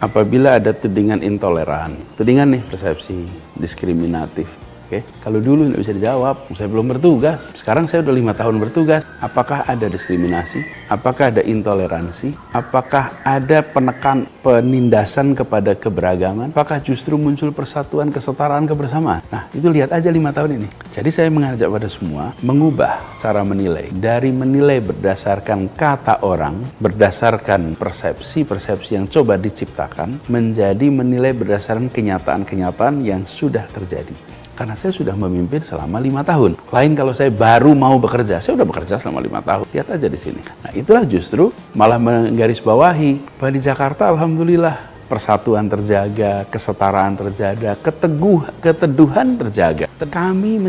apabila ada tudingan intoleran, tudingan nih persepsi diskriminatif. Oke, kalau dulu nggak bisa dijawab, saya belum bertugas. Sekarang saya udah 5 tahun bertugas. Apakah ada diskriminasi? Apakah ada intoleransi? Apakah ada penindasan kepada keberagaman? Apakah justru muncul persatuan, kesetaraan, kebersamaan? Nah, itu lihat aja 5 tahun ini. Jadi saya mengajak pada semua mengubah cara menilai. Dari menilai berdasarkan kata orang, berdasarkan persepsi yang coba diciptakan, menjadi menilai berdasarkan kenyataan-kenyataan yang sudah terjadi. Karena saya sudah memimpin selama 5 tahun. Lain kalau saya baru mau bekerja, saya sudah bekerja selama 5 tahun. Lihat aja di sini. Nah, itulah justru malah menggarisbawahi bahwa di Jakarta alhamdulillah persatuan terjaga, kesetaraan terjaga, keteduhan terjaga. Kami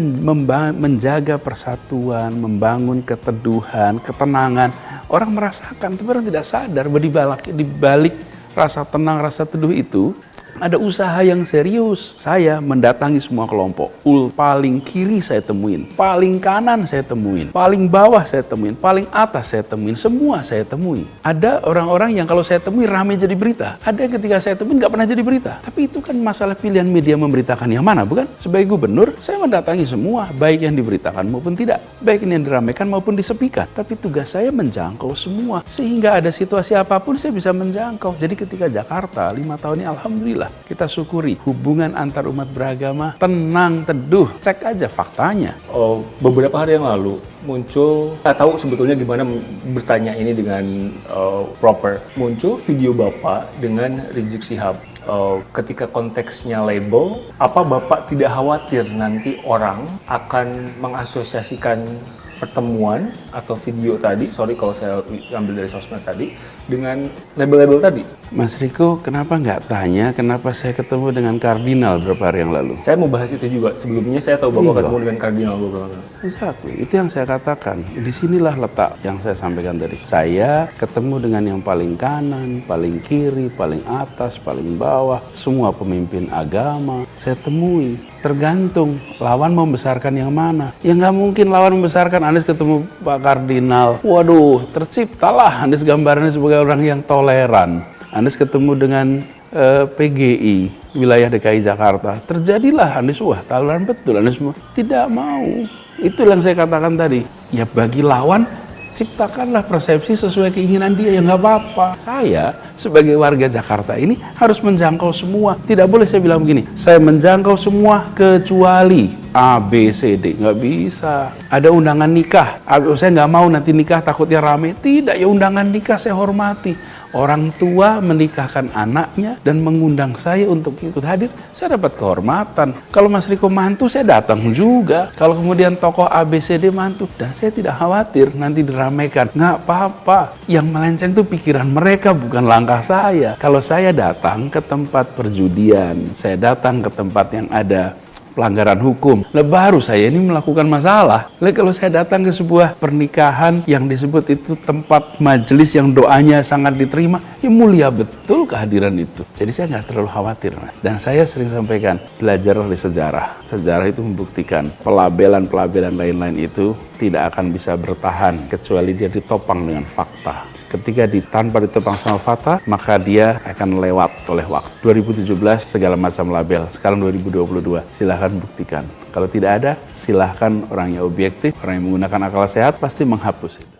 menjaga persatuan, membangun keteduhan, ketenangan. Orang merasakan, tapi orang tidak sadar bahwa di balik rasa tenang, rasa teduh itu ada usaha yang serius. Saya mendatangi semua kelompok. Paling kiri saya temuin, paling kanan saya temuin, paling bawah saya temuin, paling atas saya temuin, semua saya temui. Ada orang-orang yang kalau saya temui ramai jadi berita. Ada yang ketika saya temuin nggak pernah jadi berita. Tapi itu kan masalah pilihan media memberitakan yang mana, bukan? Sebagai gubernur, saya mendatangi semua, baik yang diberitakan maupun tidak, baik yang diramaikan maupun disepikan. Tapi tugas saya menjangkau semua, sehingga ada situasi apapun saya bisa menjangkau. Jadi ketika Jakarta 5 tahun ini alhamdulillah kita syukuri hubungan antar umat beragama tenang, teduh. Cek aja faktanya. Beberapa hari yang lalu muncul, saya tahu sebetulnya gimana bertanya ini dengan proper. Muncul video Bapak dengan Rizik Syihab. Ketika konteksnya label, apa Bapak tidak khawatir nanti orang akan mengasosiasikan pertemuan atau video tadi, sorry kalau saya ambil dari sosmed tadi, dengan label-label tadi? Mas Riko, kenapa nggak tanya kenapa saya ketemu dengan kardinal beberapa hari yang lalu? Saya mau bahas itu juga. Sebelumnya saya tahu Bapak ketemu dengan kardinal beberapa kali. Exactly. Itu yang saya katakan. Disinilah letak yang saya sampaikan tadi. Saya ketemu dengan yang paling kanan, paling kiri, paling atas, paling bawah. Semua pemimpin agama saya temui. Tergantung lawan membesarkan yang mana. Ya nggak mungkin lawan membesarkan Anies ketemu Pak Kardinal. Waduh, terciptalah Anies gambarannya sebagai orang yang toleran. Anies ketemu dengan PGI wilayah DKI Jakarta, terjadilah Anies, wah toleran betul Anies tidak mau. Itu yang saya katakan tadi. Ya bagi lawan, ciptakanlah persepsi sesuai keinginan dia, ya nggak apa-apa. Saya sebagai warga Jakarta ini harus menjangkau semua. Tidak boleh saya bilang begini, saya menjangkau semua kecuali A, B, C, D. Nggak bisa. Ada undangan nikah, saya nggak mau nanti nikah takutnya rame. Tidak, ya undangan nikah saya hormati. Orang tua menikahkan anaknya dan mengundang saya untuk ikut hadir, saya dapat kehormatan. Kalau Mas Riko mantu, saya datang juga. Kalau kemudian tokoh ABCD mantu, dan saya tidak khawatir nanti diramaikan. Nggak apa-apa. Yang melenceng itu pikiran mereka, bukan langkah saya. Kalau saya datang ke tempat perjudian, saya datang ke tempat yang ada pelanggaran hukum, lah baru saya ini melakukan masalah. Lah kalau saya datang ke sebuah pernikahan yang disebut itu tempat majelis yang doanya sangat diterima, ya mulia betul kehadiran itu. Jadi saya nggak terlalu khawatir. Dan saya sering sampaikan, belajar dari sejarah. Sejarah itu membuktikan pelabelan-pelabelan lain-lain itu tidak akan bisa bertahan kecuali dia ditopang dengan fakta. Ketika tanpa ditopang sama fakta, maka dia akan lewat oleh waktu. 2017 segala macam label, sekarang 2022, silahkan buktikan. Kalau tidak ada, silahkan orang yang objektif, orang yang menggunakan akal sehat pasti menghapus itu.